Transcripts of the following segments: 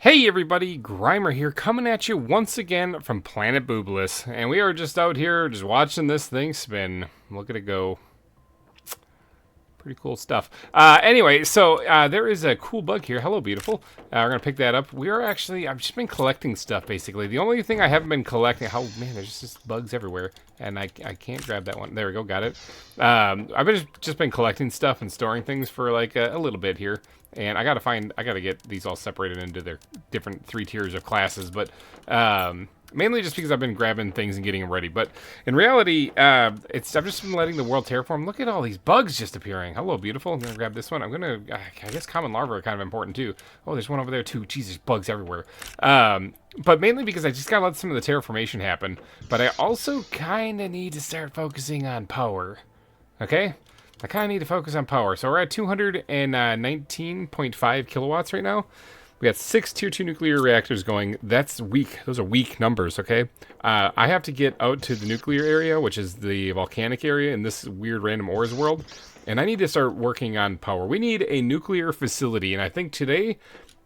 Hey everybody, GReimer here, coming at you once again from Planet Boobless, and we are just out here just watching this thing spin. Look at it go. Pretty cool stuff. Anyway, so there is a cool bug here. Hello, beautiful. We're going to pick that up. I've just been collecting stuff, basically. The only thing I haven't been collecting, oh man, there's just bugs everywhere, and I can't grab that one. There we go, got it. I've just been collecting stuff and storing things for like a little bit here. And I gotta get these all separated into their different 3 tiers of classes, but mainly just because I've been grabbing things and getting them ready. But in reality, I've just been letting the world terraform. Look at all these bugs just appearing. Hello, beautiful. I'm gonna grab this one. I guess common larvae are kind of important too. Oh, there's one over there too. Jeez, there's bugs everywhere. But mainly because I just gotta let some of the terraformation happen. But I also kind of need to start focusing on power. Okay? I kind of need to focus on power. So we're at 219.5 kilowatts right now. We got 6 tier 2 nuclear reactors going. That's weak. Those are weak numbers, okay? I have to get out to the nuclear area, which is the volcanic area in this weird random ores world. And I need to start working on power. We need a nuclear facility, and I think today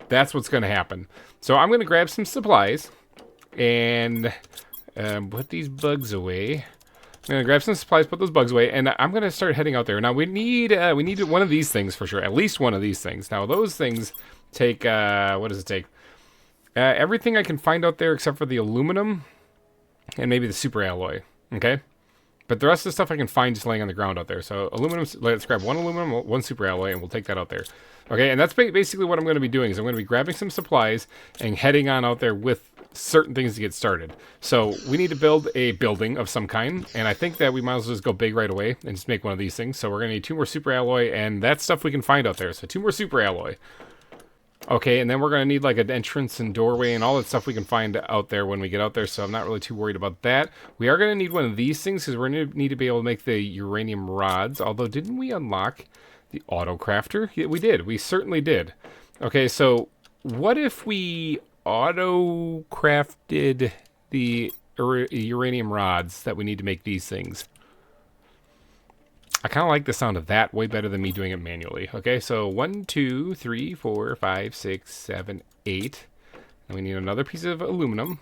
that's what's going to happen. So I'm going to grab some supplies and put these bugs away. I'm gonna grab some supplies, put those bugs away, and I'm gonna start heading out there. Now we need one of these things for sure, at least one of these things. Now those things take what does it take? Everything I can find out there except for the aluminum and maybe the super alloy. Okay, but the rest of the stuff I can find just laying on the ground out there. So aluminum, let's grab one aluminum, one super alloy, and we'll take that out there. Okay, and that's basically what I'm going to be doing. Is I'm going to be grabbing some supplies and heading on out there with certain things to get started. So we need to build a building of some kind, and I think that we might as well just go big right away and just make one of these things. So we're going to need 2 more super alloy, and that's stuff we can find out there. So 2 more super alloy. Okay, and then we're going to need like an entrance and doorway and all that stuff we can find out there when we get out there, so I'm not really too worried about that. We are going to need one of these things because we're going to need to be able to make the uranium rods, although didn't we unlock the auto crafter? Yeah, we did. We certainly did. Okay, so what if we auto crafted the uranium rods that we need to make these things? I kind of like the sound of that way better than me doing it manually. Okay, so 1, 2, 3, 4, 5, 6, 7, 8. And we need another piece of aluminum.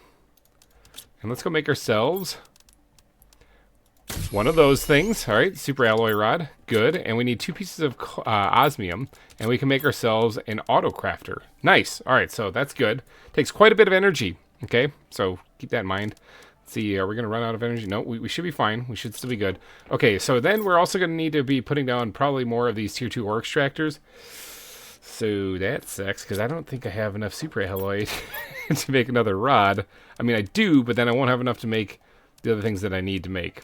And let's go make ourselves one of those things. All right, super alloy rod. Good. And we need 2 pieces of osmium. And we can make ourselves an auto crafter. Nice. All right, so that's good. Takes quite a bit of energy. Okay, so keep that in mind. Let's see, are we going to run out of energy? No, we should be fine. We should still be good. Okay, so then we're also going to need to be putting down probably more of these tier 2 ore extractors. So that sucks, because I don't think I have enough super alloy to make another rod. I mean, I do, but then I won't have enough to make the other things that I need to make.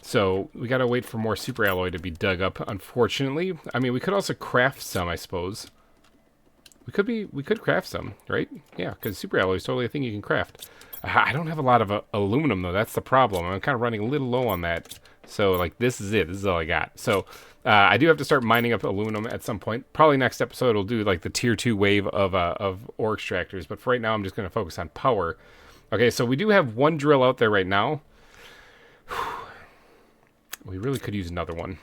So we got to wait for more super alloy to be dug up, unfortunately. I mean, we could also craft some, I suppose. We could craft some, right? Yeah, because super alloy is totally a thing you can craft. I don't have a lot of aluminum, though. That's the problem. I'm kind of running a little low on that. So, like, this is it. This is all I got. So, I do have to start mining up aluminum at some point. Probably next episode we'll do, like, the tier 2 wave of ore extractors. But for right now, I'm just going to focus on power. Okay, so we do have one drill out there right now. We really could use another one.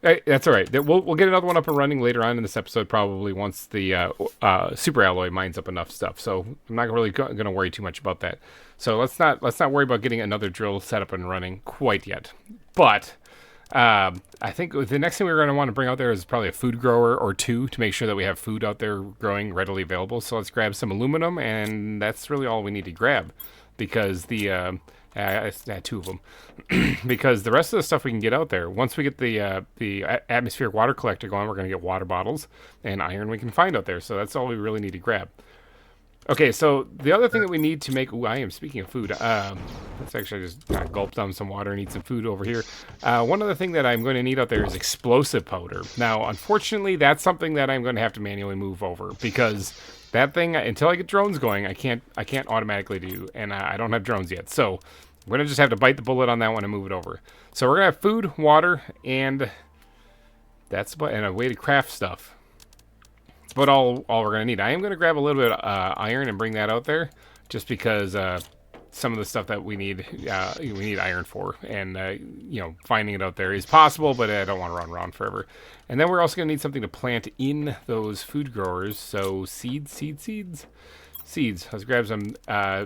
Hey, that's all right. We'll get another one up and running later on in this episode, probably once the super alloy mines up enough stuff. So I'm not really going to worry too much about that. So let's not worry about getting another drill set up and running quite yet. But I think the next thing we're going to want to bring out there is probably a food grower or 2 to make sure that we have food out there growing readily available. So let's grab some aluminum, and that's really all we need to grab, because the 2 of them. Because the rest of the stuff we can get out there, once we get the atmospheric water collector going, we're going to get water bottles and iron we can find out there. So that's all we really need to grab. Okay, so the other thing that we need to make... Ooh, I am speaking of food. Let's actually just kind of gulp down some water and eat some food over here. One other thing that I'm going to need out there is explosive powder. Now, unfortunately, that's something that I'm going to have to manually move over, because that thing, until I get drones going, I can't automatically do, and I don't have drones yet. So I'm going to just have to bite the bullet on that one and move it over. So we're going to have food, water, and and a way to craft stuff. But all we're going to need. I am going to grab a little bit of iron and bring that out there, just because some of the stuff that we need iron for, and you know, finding it out there is possible, but I don't want to run around forever. And then we're also going to need something to plant in those food growers. So seeds. Let's grab some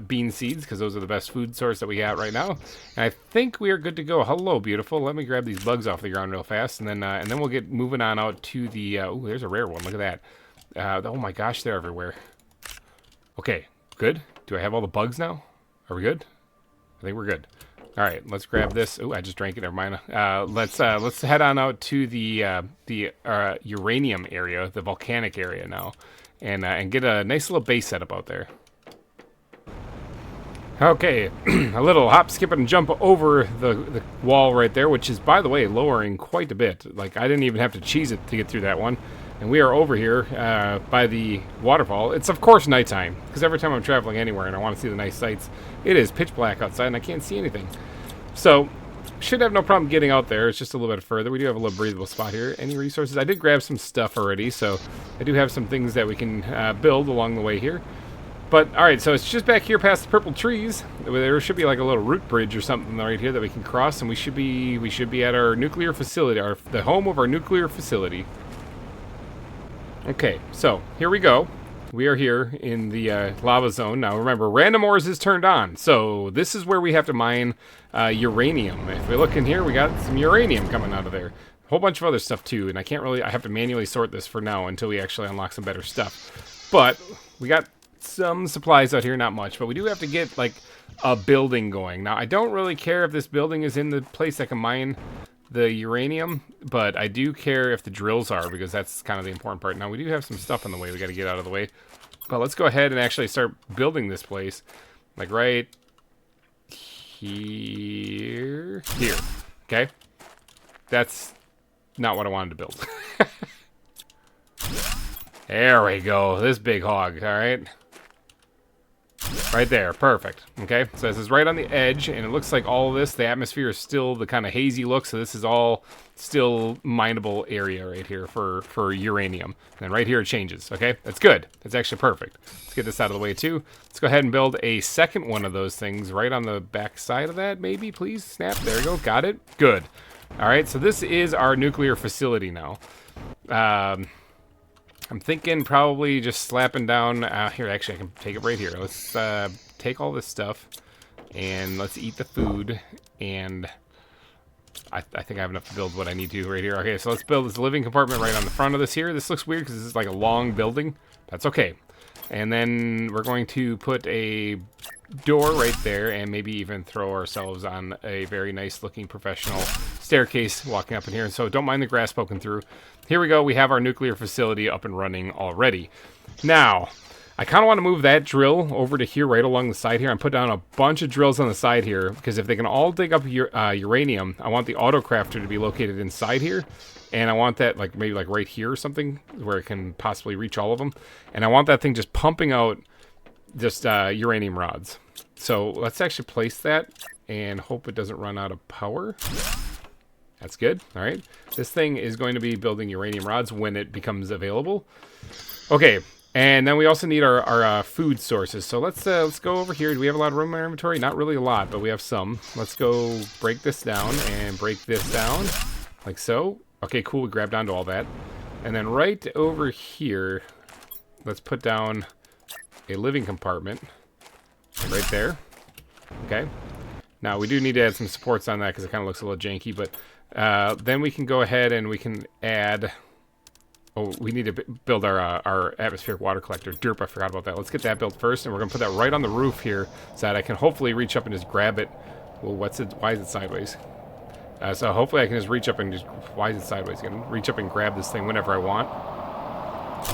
bean seeds, because those are the best food source that we got right now. And I think we are good to go. Hello, beautiful. Let me grab these bugs off the ground real fast, and then we'll get moving on out to the. Oh, there's a rare one. Look at that. Oh my gosh, they're everywhere. Okay, good. Do I have all the bugs now? Are we good? I think we're good. All right, let's grab this. Oh, I just drank it. Never mind. Let's head on out to the uranium area, the volcanic area now, and get a nice little base setup out there. Okay, a little hop, skip, and jump over the wall right there, which is, by the way, lowering quite a bit. Like, I didn't even have to cheese it to get through that one. And we are over here by the waterfall. It's, of course, nighttime, because every time I'm traveling anywhere and I want to see the nice sights, it is pitch black outside and I can't see anything. So, should have no problem getting out there. It's just a little bit further. We do have a little breathable spot here. Any resources? I did grab some stuff already, so I do have some things that we can build along the way here. But, alright, so it's just back here past the purple trees. There should be like a little root bridge or something right here that we can cross, and we should be at our nuclear facility, the home of our nuclear facility. Okay, so here we go. We are here in the lava zone. Now remember, random ores is turned on, so this is where we have to mine uranium. If we look in here, we got some uranium coming out of there. A whole bunch of other stuff too, and I have to manually sort this for now until we actually unlock some better stuff. But we got some supplies out here, not much, but we do have to get like a building going. Now I don't really care if this building is in the place that can mine the uranium, but I do care if the drills are, because that's kind of the important part. Now we do have some stuff in the way we got to get out of the way, but let's go ahead and actually start building this place, like right here. Okay, that's not what I wanted to build. There we go, this big hog. All right, right there, perfect. Okay, so this is right on the edge, and it looks like all of this, the atmosphere is still the kind of hazy look, so this is all still mineable area right here for uranium. And right here it changes, okay? That's good. That's actually perfect. Let's get this out of the way too. Let's go ahead and build a second one of those things right on the back side of that, maybe, please. Snap, there we go, got it. Good. All right, so this is our nuclear facility now. I'm thinking probably just slapping down, here, actually I can take it right here. Let's take all this stuff and let's eat the food, and I think I have enough to build what I need to right here. Okay, so let's build this living compartment right on the front of this here. This looks weird because this is like a long building. That's okay. And then we're going to put a door right there and maybe even throw ourselves on a very nice looking professional staircase walking up in here. And so don't mind the grass poking through. Here we go. We have our nuclear facility up and running already. Now, I kind of want to move that drill over to here right along the side here. I'm put down a bunch of drills on the side here because if they can all dig up uranium, I want the autocrafter to be located inside here. And I want that like maybe like right here or something where it can possibly reach all of them. And I want that thing just pumping out just uranium rods. So let's actually place that and hope it doesn't run out of power. That's good. All right. This thing is going to be building uranium rods when it becomes available. Okay. And then we also need our food sources. So let's go over here. Do we have a lot of room in our inventory? Not really a lot, but we have some. Let's go break this down and break this down like so. Okay, cool. We grabbed onto all that. And then right over here, let's put down a living compartment right there. Okay. Now, we do need to add some supports on that because it kind of looks a little janky, but then we can go ahead and we can add... Oh, we need to build our atmospheric water collector. Derp, I forgot about that. Let's get that built first, and we're going to put that right on the roof here so that I can hopefully reach up and just grab it. Well, why is it sideways? So hopefully I can just reach up and just... Why is it sideways? I can reach up and grab this thing whenever I want.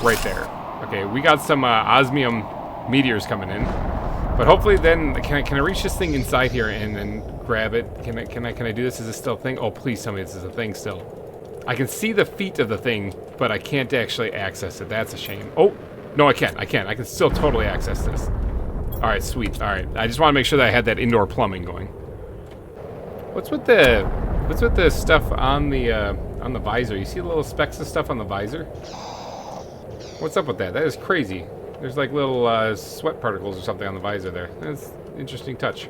Right there. Okay, we got some osmium meteors coming in. But hopefully then... Can I reach this thing inside here and then grab it? Can I do this? Is this still a thing? Oh, please tell me this is a thing still. I can see the feet of the thing, but I can't actually access it. That's a shame. Oh, no, I can. I can still totally access this. All right, sweet. All right, I just want to make sure that I had that indoor plumbing going. What's with the stuff on the visor? You see the little specks of stuff on the visor? What's up with that? That is crazy. There's like little sweat particles or something on the visor there. That's interesting touch.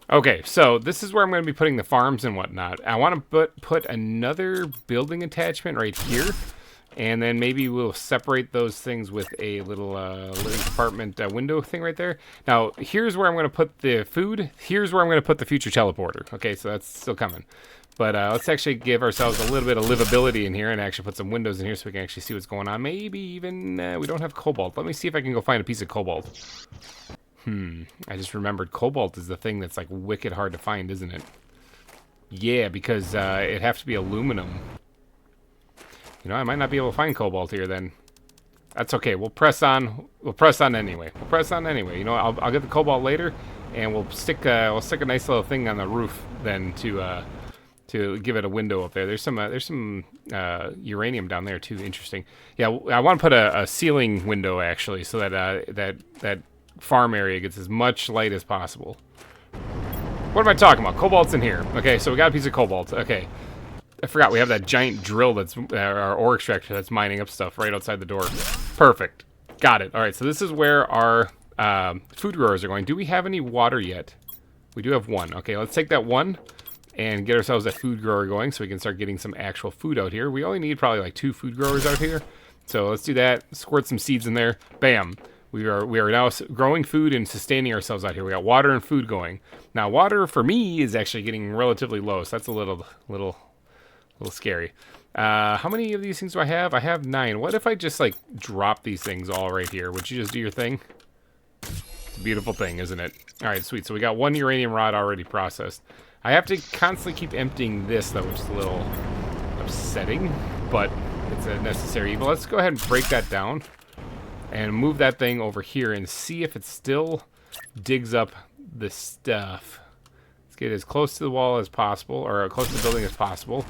Okay, so this is where I'm going to be putting the farms and whatnot. I want to put another building attachment right here. And then maybe we'll separate those things with a little living compartment window thing right there. Now, here's where I'm going to put the food. Here's where I'm going to put the future teleporter. Okay, so that's still coming. But let's actually give ourselves a little bit of livability in here and actually put some windows in here so we can actually see what's going on. Maybe even we don't have cobalt. Let me see if I can go find a piece of cobalt. I just remembered cobalt is the thing that's like wicked hard to find, isn't it? Yeah, because it'd have to be aluminum. You know, I might not be able to find cobalt here then. That's okay. We'll press on. We'll press on anyway. We'll press on anyway. You know, I'll get the cobalt later, and we'll stick a nice little thing on the roof then to give it a window up there. There's some uranium down there too. Interesting. Yeah, I want to put a ceiling window actually, so that that farm area gets as much light as possible. What am I talking about? Cobalt's in here. Okay, so we got a piece of cobalt. Okay. I forgot we have that giant drill that's our ore extractor that's mining up stuff right outside the door. Perfect. Got it. All right, so this is where our food growers are going. Do we have any water yet? We do have one. Okay, let's take that one and get ourselves a food grower going so we can start getting some actual food out here. We only need probably like 2 food growers out here. So let's do that. Squirt some seeds in there. Bam. We are now growing food and sustaining ourselves out here. We got water and food going. Now, water for me is actually getting relatively low, so that's a little scary. How many of these things do I have? I have 9. What if I just like drop these things all right here? Would you just do your thing? It's a beautiful thing, isn't it? All right, sweet. So we got 1 uranium rod already processed. I have to constantly keep emptying this though, which is a little upsetting, but it's a necessary evil. Let's go ahead and break that down and move that thing over here and see if it still digs up the stuff. Let's get as close to the wall as possible, or close to the building as possible.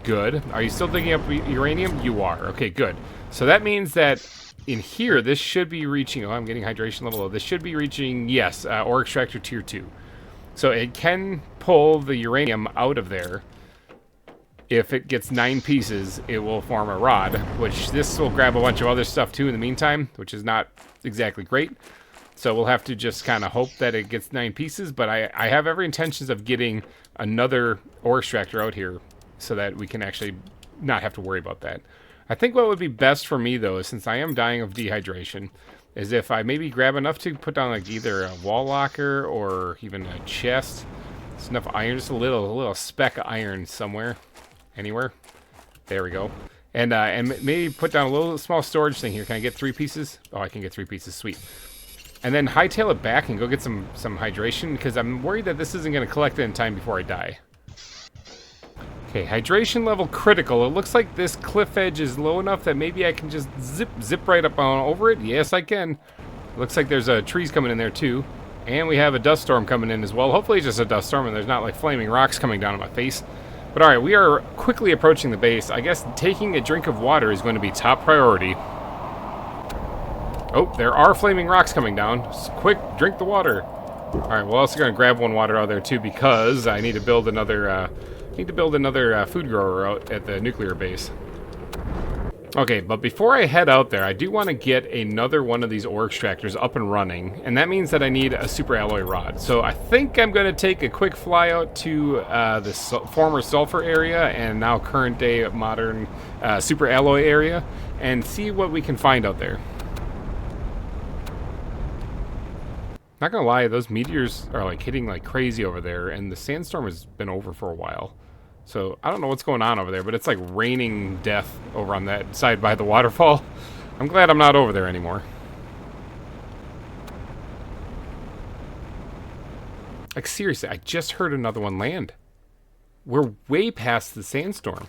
Good. Are you still digging up uranium? You are. Okay, good. So that means that in here, this should be reaching... Oh, I'm getting hydration level low. This should be reaching, yes, ore extractor tier 2. So it can pull the uranium out of there. If it gets 9 pieces, it will form a rod, which this will grab a bunch of other stuff too in the meantime, which is not exactly great. So we'll have to just kind of hope that it gets 9 pieces, but I have every intentions of getting another ore extractor out here so that we can actually not have to worry about that. I think what would be best for me, though, since I am dying of dehydration, is if I maybe grab enough to put down like either a wall locker or even a chest. It's enough iron, just a little speck of iron somewhere, anywhere. There we go. And maybe put down a little small storage thing here. Can I get 3 pieces? Oh, I can get 3 pieces. Sweet. And then hightail it back and go get some hydration, because I'm worried that this isn't going to collect it in time before I die. Okay, hydration level critical. It looks like this cliff edge is low enough that maybe I can just zip right up on over it. Yes, I can. Looks like there's trees coming in there too. And we have a dust storm coming in as well. Hopefully it's just a dust storm and there's not like flaming rocks coming down on my face. But alright, we are quickly approaching the base. I guess taking a drink of water is going to be top priority. Oh, there are flaming rocks coming down. Just quick, drink the water. Alright, we're also going to grab one water out there too, because I need to build another food grower out at the nuclear base. Okay, but before I head out there, I do want to get another one of these ore extractors up and running, and that means that I need a super alloy rod. So I think I'm going to take a quick fly out to the former sulfur area and now current day modern super alloy area and see what we can find out there. Not gonna lie, those meteors are like hitting like crazy over there, and the sandstorm has been over for a while. So I don't know what's going on over there, but it's like raining death over on that side by the waterfall. I'm glad I'm not over there anymore. Like seriously, I just heard another one land. We're way past the sandstorm.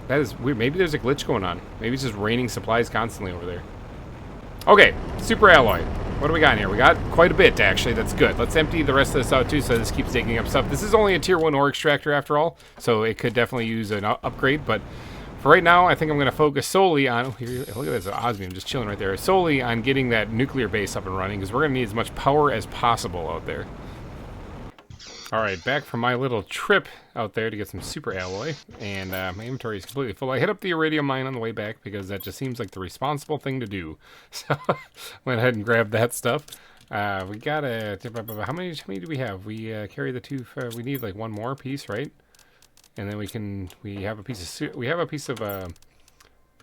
That is weird. Maybe there's a glitch going on. Maybe it's just raining supplies constantly over there. Okay, super alloy. What do we got in here? We got quite a bit, actually. That's good. Let's empty the rest of this out, too, so this keeps digging up stuff. This is only a tier 1 ore extractor, after all, so it could definitely use an upgrade. But for right now, I think I'm going to focus solely on... Oh, here, look at this osmium just chilling right there. Solely on getting that nuclear base up and running, because we're going to need as much power as possible out there. Alright, back from my little trip out there to get some super alloy, and my inventory is completely full. I hit up the iridium mine on the way back because that just seems like the responsible thing to do. So, went ahead and grabbed that stuff. We got a... How many do we have? We carry the two... we need like one more piece, right? And then we have a piece of... We have a piece of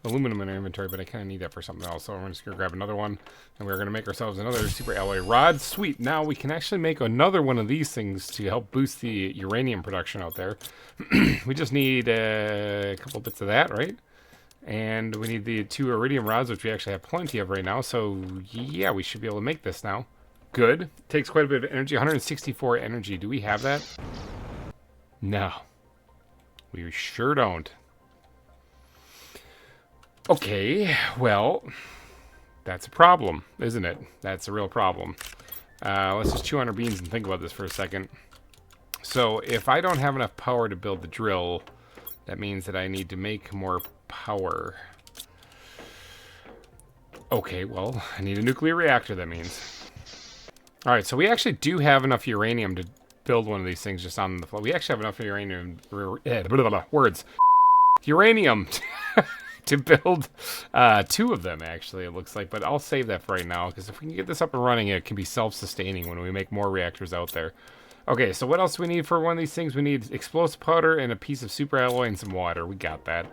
aluminum in our inventory, but I kind of need that for something else. So we're just going to grab another one. And we're going to make ourselves another super alloy rod. Sweet. Now we can actually make another one of these things to help boost the uranium production out there. We just need a couple bits of that, right? And we need the 2 iridium rods, which we actually have plenty of right now. So, yeah, we should be able to make this now. Good. Takes quite a bit of energy. 164 energy. Do we have that? No. We sure don't. Okay, well, that's a problem, isn't it? That's a real problem. Let's just chew on our beans and think about this for a second. So, if I don't have enough power to build the drill, that means that I need to make more power. Okay, well, I need a nuclear reactor, that means. Alright, so we actually do have enough uranium to build one of these things just on the floor. We actually have enough uranium... words. Uranium to build 2 of them, actually, it looks like. But I'll save that for right now, because if we can get this up and running, it can be self-sustaining when we make more reactors out there. Okay, so what else do we need for one of these things? We need explosive powder and a piece of super alloy and some water. We got that.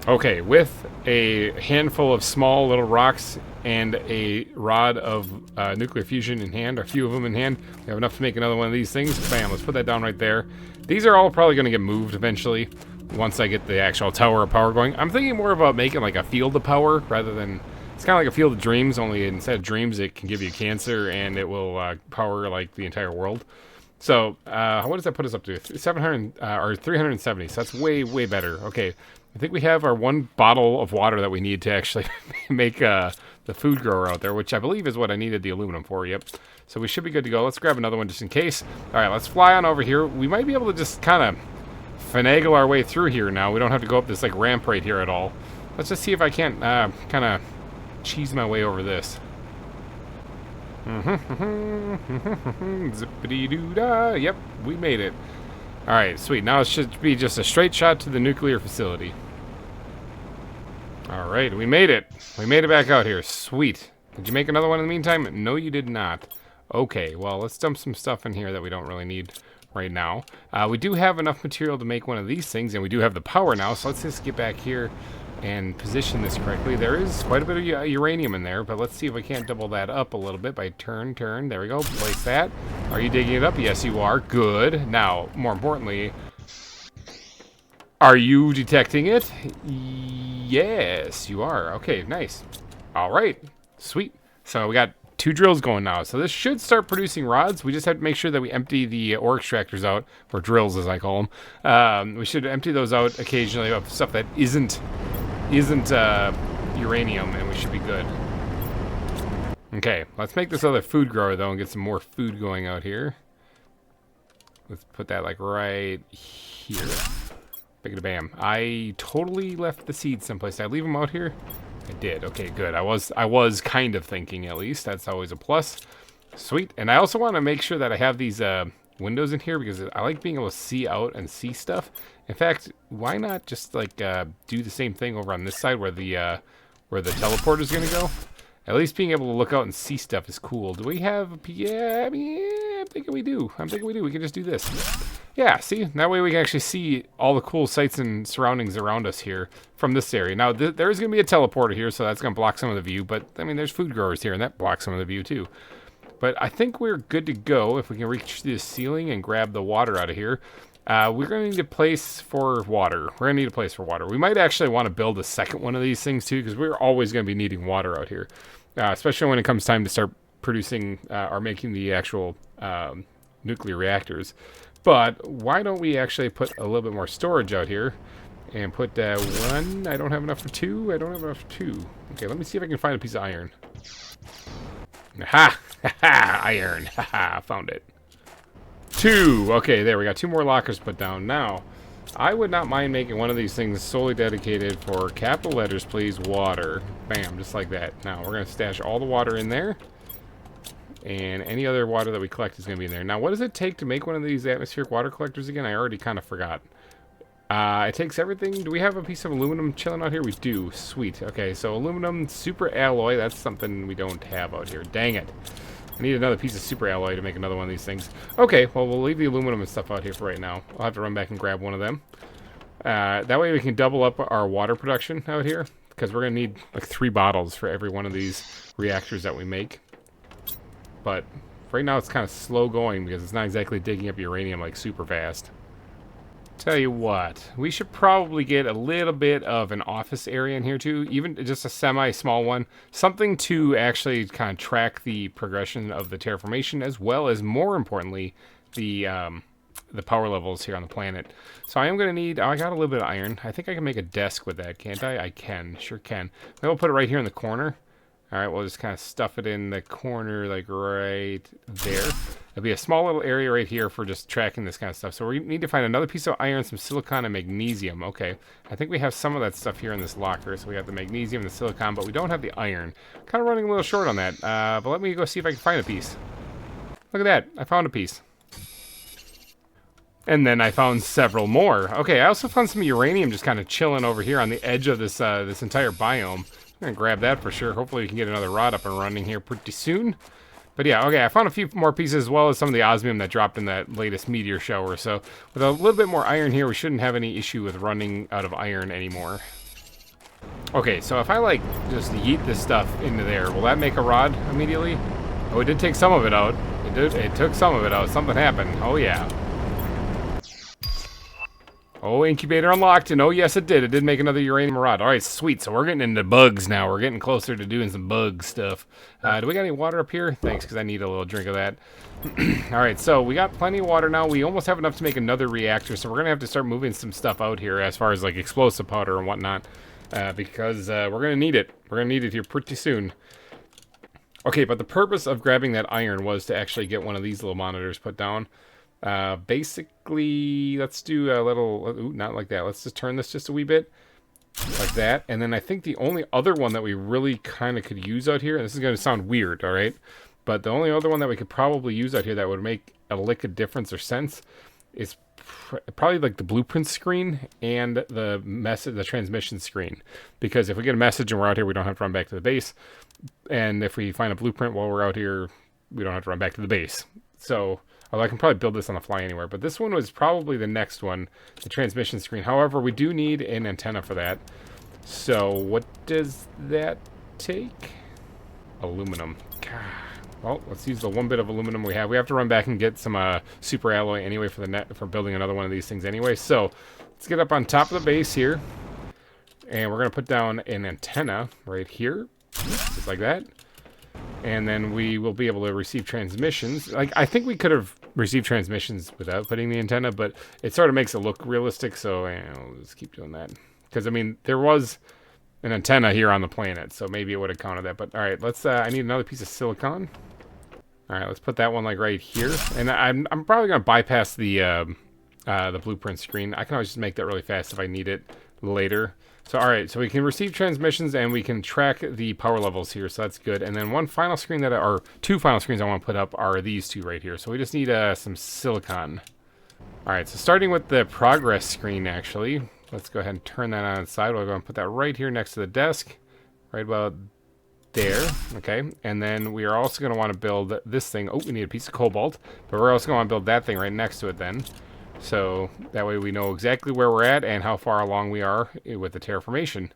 Okay, with a handful of small little rocks and a rod of nuclear fusion in hand, a few of them in hand, we have enough to make another one of these things. Bam, let's put that down right there. These are all probably going to get moved eventually once I get the actual tower of power going. I'm thinking more about making like a field of power rather than... It's kind of like a field of dreams, only instead of dreams it can give you cancer and it will power like the entire world. So, what does that put us up to? 700 or 370. So that's way, way better. Okay, I think we have our 1 bottle of water that we need to actually make the food grower out there, which I believe is what I needed the aluminum for. Yep. So we should be good to go. Let's grab another one just in case. All right, let's fly on over here. We might be able to just kind of finagle our way through here now. We don't have to go up this like ramp right here at all. Let's just see if I can't kind of cheese my way over this. Zippity-doo-dah. Yep, we made it. Alright, sweet. Now it should be just a straight shot to the nuclear facility. Alright, we made it. We made it back out here. Sweet. Did you make another one in the meantime? No, you did not. Okay, well, let's dump some stuff in here that we don't really need right now. We do have enough material to make one of these things, and we do have the power now, so let's just get back here and position this correctly. There is quite a bit of uranium in there, but let's see if we can't double that up a little bit by turn. There we go. Place that. Are you digging it up? Yes, you are. Good. Now, more importantly, are you detecting it? Yes, you are. Okay, nice. All right. Sweet. So we got 2 drills going now. So this should start producing rods. We just have to make sure that we empty the ore extractors out, or drills as I call them. We should empty those out occasionally of stuff that isn't uranium, and we should be good. Okay, let's make this other food grower though and get some more food going out here. Let's put that like right here. Big bam. I totally left the seeds someplace. Did I leave them out here? I did. Okay, good. I was kind of thinking, at least. That's always a plus. Sweet. And I also want to make sure that I have these windows in here because I like being able to see out and see stuff. In fact, why not just like do the same thing over on this side where the teleporter is going to go? At least being able to look out and see stuff is cool. Do we have... Yeah, I mean, I'm thinking we do. We can just do this. Yeah, see? That way we can actually see all the cool sights and surroundings around us here from this area. Now, there is going to be a teleporter here, so that's going to block some of the view. But, I mean, there's food growers here, and that blocks some of the view, too. But I think we're good to go if we can reach the ceiling and grab the water out of here. We're going to need a place for water. We might actually want to build a second one of these things, too, because we're always going to be needing water out here. Especially when it comes time to start producing or making the actual nuclear reactors. But why don't we actually put a little bit more storage out here and put 1. I don't have enough for 2. Okay, let me see if I can find a piece of iron. Ha! Ha! Iron. Ha! Found it. 2. Okay, there we got 2 more lockers put down. Now, I would not mind making one of these things solely dedicated for capital letters, please, water. Bam, just like that. Now, we're going to stash all the water in there. And any other water that we collect is going to be in there. Now, what does it take to make one of these atmospheric water collectors again? I already kind of forgot. It takes everything. Do we have a piece of aluminum chilling out here? We do. Sweet. Okay, so aluminum super alloy. That's something we don't have out here. Dang it. I need another piece of super alloy to make another one of these things. Okay, well, we'll leave the aluminum and stuff out here for right now. I'll have to run back and grab one of them. That way we can double up our water production out here, because we're going to need like 3 bottles for every one of these reactors that we make. But right now it's kind of slow going because it's not exactly digging up uranium like super fast. Tell you what, we should probably get a little bit of an office area in here too, even just a semi-small one. Something to actually kind of track the progression of the terraformation, as well as, more importantly, the power levels here on the planet. So I am going to need, I got a little bit of iron. I think I can make a desk with that, can't I? I can, sure can. Then we'll put it right here in the corner. Alright, we'll just kind of stuff it in the corner, like right there. There'll be a small little area right here for just tracking this kind of stuff. So we need to find another piece of iron, some silicon, and magnesium. Okay, I think we have some of that stuff here in this locker. So we have the magnesium and the silicon, but we don't have the iron. Kind of running a little short on that. But let me go see if I can find a piece. Look at that, I found a piece. And then I found several more. Okay, I also found some uranium just kind of chilling over here on the edge of this this entire biome. I'm gonna grab that for sure. Hopefully we can get another rod up and running here pretty soon. But yeah, okay, I found a few more pieces as well as some of the osmium that dropped in that latest meteor shower. So with a little bit more iron here, we shouldn't have any issue with running out of iron anymore. Okay, so if I like just yeet this stuff into there, will that make a rod immediately? Oh, it did take some of it out. It took some of it out. Something happened. Oh yeah. Oh, incubator unlocked, and oh yes it did. It did make another uranium rod. Alright, sweet. So we're getting into bugs now. We're getting closer to doing some bug stuff. Do we got any water up here? Thanks, because I need a little drink of that. Alright, so we got plenty of water now. We almost have enough to make another reactor, so we're going to have to start moving some stuff out here as far as like explosive powder and whatnot. Because we're going to need it. We're going to need it here pretty soon. Okay, but the purpose of grabbing that iron was to actually get one of these little monitors put down. Basically, let's do a little, ooh, not like that. Let's just turn this just a wee bit like that. And then I think the only other one that we really kind of could use out here, and this is going to sound weird, all right? But the only other one that we could probably use out here that would make a lick of difference or sense is probably like the blueprint screen and the transmission screen. Because if we get a message and we're out here, we don't have to run back to the base. And if we find a blueprint while we're out here, we don't have to run back to the base. So, although I can probably build this on the fly anywhere. But this one was probably the next one, the transmission screen. However, we do need an antenna for that. So what does that take? Aluminum. Well, let's use the one bit of aluminum we have. We have to run back and get some super alloy anyway for building another one of these things anyway. So let's get up on top of the base here. And we're going to put down an antenna right here. Just like that. And then we will be able to receive transmissions. Like, I think we could have received transmissions without putting the antenna, but it sort of makes it look realistic, so we'll just keep doing that. Because, I mean, there was an antenna here on the planet, so maybe it would have counted that. But, alright, let's, I need another piece of silicon. Alright, let's put that one, like, right here. And I'm probably going to bypass the blueprint screen. I can always just make that really fast if I need it later. So, alright, so we can receive transmissions and we can track the power levels here, so that's good. And then one final screen or two final screens I want to put up are these two right here. So we just need some silicon. Alright, so starting with the progress screen, actually, let's go ahead and turn that on its side. We'll go and put that right here next to the desk, right about there, okay? And then we are also going to want to build this thing. Oh, we need a piece of cobalt, but we're also going to want to build that thing right next to it then. So that way we know exactly where we're at and how far along we are with the terraformation.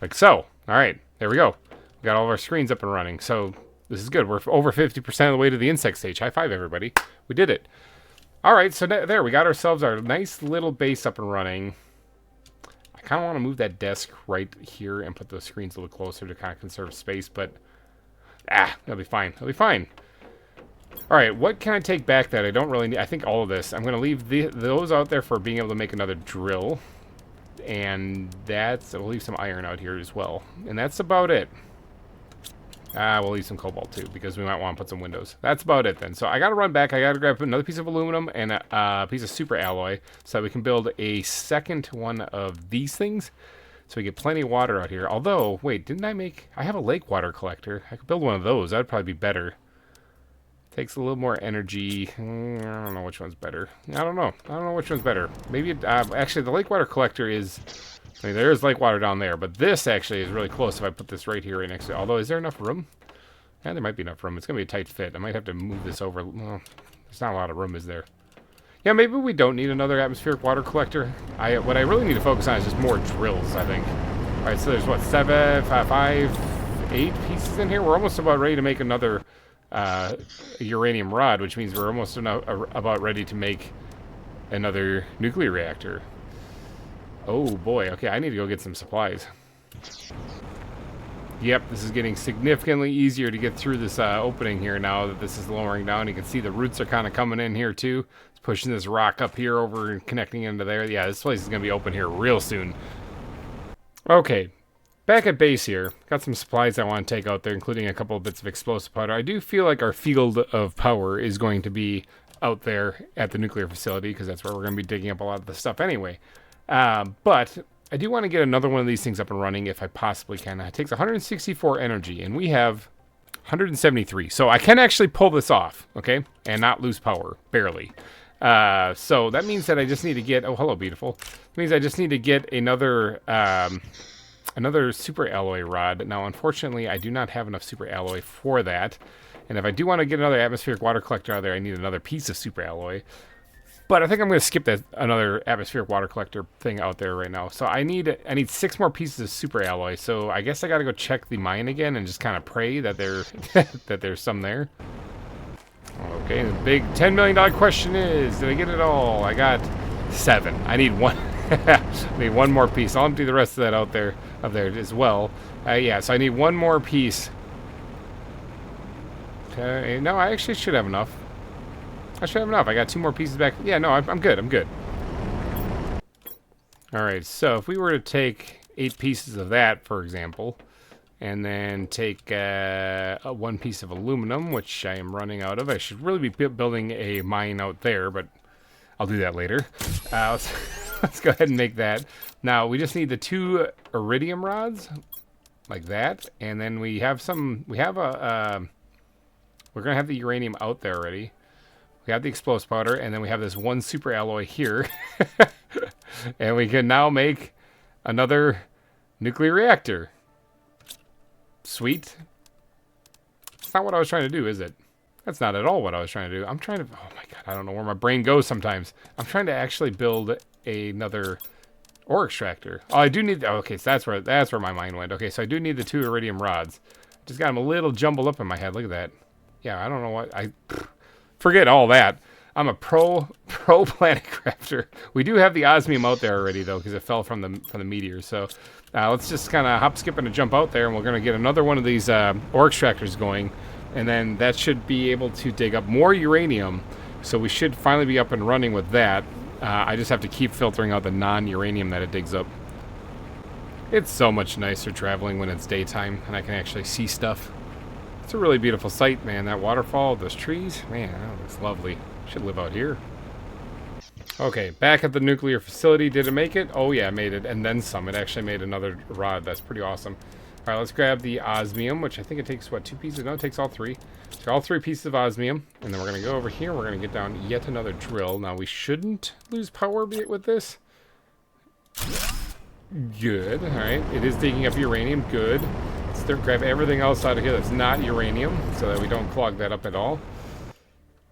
Like so. Alright, there we go. We got all of our screens up and running. So this is good. We're over 50% of the way to the insect stage. High five, everybody. We did it. Alright, so there, we got ourselves our nice little base up and running. I kind of want to move that desk right here and put those screens a little closer to kind of conserve space, but that'll be fine. It'll be fine. Alright, what can I take back that I don't really need? I think all of this. I'm going to leave those out there for being able to make another drill. And we'll leave some iron out here as well. And that's about it. We'll leave some cobalt too, because we might want to put some windows. That's about it then. So I got to run back. I got to grab another piece of aluminum and a piece of super alloy so that we can build a second one of these things. So we get plenty of water out here. Although, wait, I have a lake water collector. I could build one of those. That would probably be better. Takes a little more energy. I don't know which one's better. I don't know which one's better. Maybe, actually, the lake water collector is... I mean, there is lake water down there, but this actually is really close if I put this right here right next to it. Although, is there enough room? Yeah, there might be enough room. It's going to be a tight fit. I might have to move this over. Well, there's not a lot of room, is there? Yeah, maybe we don't need another atmospheric water collector. What I really need to focus on is just more drills, I think. All right, so there's, what, 8 pieces in here? We're almost about ready to make another uranium rod, which means we're almost about ready to make another nuclear reactor. Oh, boy. Okay, I need to go get some supplies. Yep, this is getting significantly easier to get through this opening here now that this is lowering down. You can see the roots are kind of coming in here too. It's pushing this rock up here over and connecting into there. Yeah, this place is going to be open here real soon. Okay, back at base here. Got some supplies I want to take out there, including a couple of bits of explosive powder. I do feel like our field of power is going to be out there at the nuclear facility because that's where we're going to be digging up a lot of the stuff anyway. But I do want to get another one of these things up and running if I possibly can. It takes 164 energy, and we have 173. So I can actually pull this off, okay? And not lose power, barely. So that means that I just need to get... Oh, hello, beautiful. It means I just need to get another super alloy rod. Now, unfortunately, I do not have enough super alloy for that. And if I do want to get another atmospheric water collector out of there, I need another piece of super alloy. But I think I'm going to skip that another atmospheric water collector thing out there right now. So I need 6 more pieces of super alloy. So I guess I got to go check the mine again and just kind of pray that that there's some there. Okay, the big $10 million question is, did I get it all? I got 7. I need 1. I need 1 more piece. I'll empty the rest of that out there as well. Yeah, so I need 1 more piece. Okay, no, I actually should have enough. I should have enough. I got 2 more pieces back. Yeah, no, I'm good. I'm good. Alright, so if we were to take 8 pieces of that, for example, and then take 1 piece of aluminum, which I am running out of. I should really be building a mine out there, but I'll do that later. Let's go ahead and make that. Now, we just need the 2 iridium rods, like that, and then we're going to have the uranium out there already. We have the explosive powder, and then we have this 1 super alloy here. And we can now make another nuclear reactor. Sweet. It's not what I was trying to do, is it? That's not at all what I was trying to do. I'm trying to... Oh my god, I don't know where my brain goes sometimes. I'm trying to actually build another ore extractor. Oh, I do need... Okay, so that's where my mind went. Okay, so I do need the 2 iridium rods. Just got them a little jumbled up in my head. Look at that. Yeah, I don't know what... Forget all that. I'm a pro planet crafter. We do have the osmium out there already, though, because it fell from the meteor. So let's just kind of hop, skip, and jump out there, and we're going to get another one of these ore extractors going, and then that should be able to dig up more uranium. So we should finally be up and running with that. I just have to keep filtering out the non-uranium that it digs up. It's so much nicer traveling when it's daytime, and I can actually see stuff. It's a really beautiful sight, man. That waterfall, those trees, man, that looks lovely. Should live out here. Okay, back at the nuclear facility. Did it make it? Oh yeah, it made it, and then some. It actually made another rod. That's pretty awesome. All right, let's grab the osmium, which I think it takes, what, 2 pieces? No, it takes all 3. So all 3 pieces of osmium, and then we're going to go over here. We're going to get down yet another drill. Now, we shouldn't lose power with this. Good. All right, it is digging up uranium. Good. Let's grab everything else out of here that's not uranium so that we don't clog that up at all.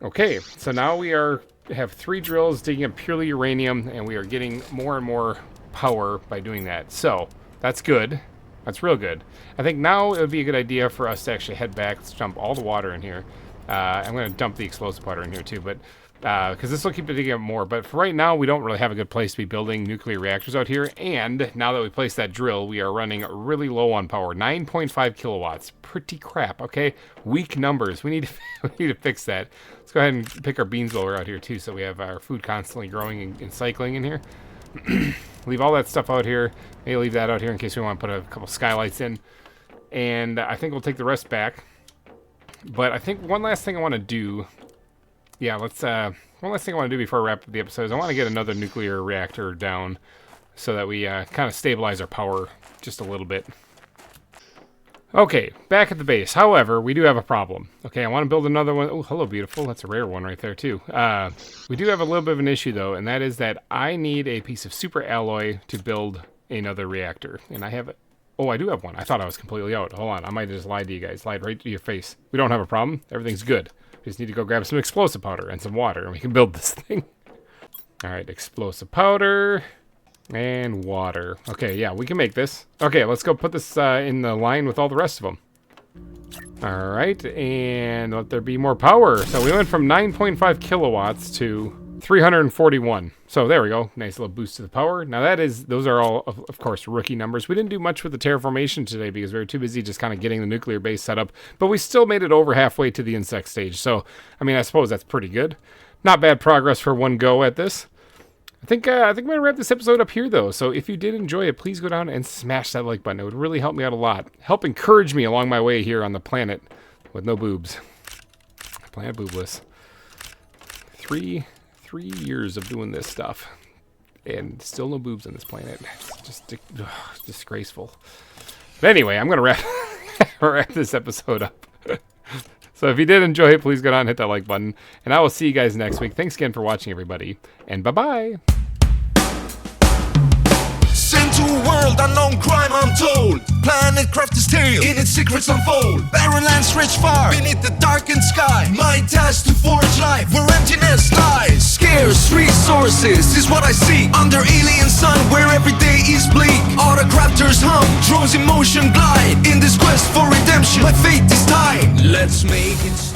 Okay, so now we have 3 drills digging up purely uranium, and we are getting more and more power by doing that. So that's good. That's real good. I think now it would be a good idea for us to actually head back. Let's dump all the water in here. I'm going to dump the explosive powder in here too, but because this will keep it digging up more. But for right now, we don't really have a good place to be building nuclear reactors out here. And now that we placed that drill, we are running really low on power. 9.5 kilowatts. Pretty crap, okay? Weak numbers. We need to fix that. Let's go ahead and pick our beans while we're out here too, so we have our food constantly growing and cycling in here. Leave all that stuff out here. Maybe leave that out here in case we want to put a couple skylights in. And I think we'll take the rest back. But I think one last thing I want to do... Yeah, let's... one last thing I want to do before I wrap up the episode is I want to get another nuclear reactor down so that we kind of stabilize our power just a little bit. Okay, back at the base. However, we do have a problem. Okay, I want to build another one. Oh, hello, beautiful. That's a rare one right there, too. We do have a little bit of an issue, though, and that is that I need a piece of super alloy to build another reactor. And I have Oh, I do have one. I thought I was completely out. Hold on. I might have just lied to you guys. Lied right to your face. We don't have a problem. Everything's good. We just need to go grab some explosive powder and some water, and we can build this thing. All right, explosive powder and water. Okay, yeah, we can make this. Okay, let's go put this in the line with all the rest of them. All right, and let there be more power. So we went from 9.5 kilowatts to 341. So there we go. Nice little boost to the power. Now those are all, of course, rookie numbers. We didn't do much with the terraformation today because we were too busy just kind of getting the nuclear base set up. But we still made it over halfway to the insect stage. So, I mean, I suppose that's pretty good. Not bad progress for one go at this. I think I'm going to wrap this episode up here, though. So if you did enjoy it, please go down and smash that like button. It would really help me out a lot. Help encourage me along my way here on the planet with no boobs. Planet boobless. Three years of doing this stuff. And still no boobs on this planet. It's just disgraceful. But anyway, I'm going to wrap this episode up. So if you did enjoy it, please go down and hit that like button. And I will see you guys next week. Thanks again for watching, everybody. And bye-bye. Sent to a world unknown, crime untold. Planet craft his tale, in its secrets unfold. Barren lands stretch far beneath the darkened sky. My task to forge life where emptiness lies. Scarce resources is what I seek under alien sun where every day is bleak. Autocrafters hum, drones in motion glide. In this quest for redemption, my fate is tied. Let's make it.